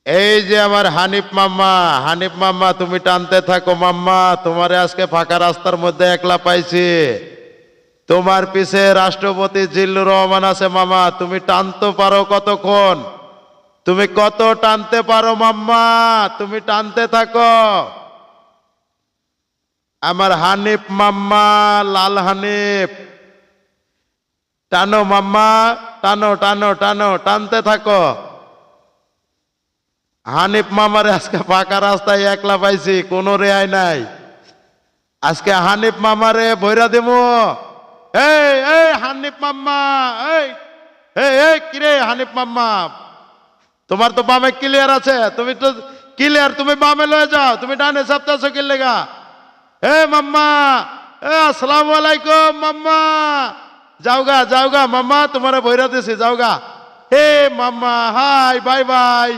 এই যে আমার হানিফ মাম্মা তুমি টানতে থাকো মাম্মা, তোমারে আজকে ফাঁকা রাস্তার মধ্যে একলা পাইছি। তোমার পিছে রাষ্ট্রপতি জিল্লুর রহমান আছে মামা, তুমি টানতে পারো কতক্ষণ? তুমি কত টানতে পারো মাম্মা? তুমি টানতে থাকো। আমার হানিফ মাম্মা, লাল হানিফ, টানো মাম্মা, টানো টানো টানো, টানতে থাকো। হানিফ মামারে আজকে ফাঁকা রাস্তায় একলা পাইছি, কোনো রেয়াই নাই। আজকে হানিফ মামারে ভৈরা দেবো। এই এই হানিফ মাম্মা, এই এই এই কিরে হানিফ মাম্মা, তোমার তো বামে ক্লিয়ার আছে, তুমি তো ক্লিয়ার, তুমি বামে লয়ে যাও, তুমি ডানে চাপতেছো কি লেগা? এ মাম্মা, এ আসসালামু আলাইকুম মাম্মা, যাওগা মাম্মা, তোমারে ভৈরা দিছি, যাওগা। হে মাম্মা, হাই, বাই বাই।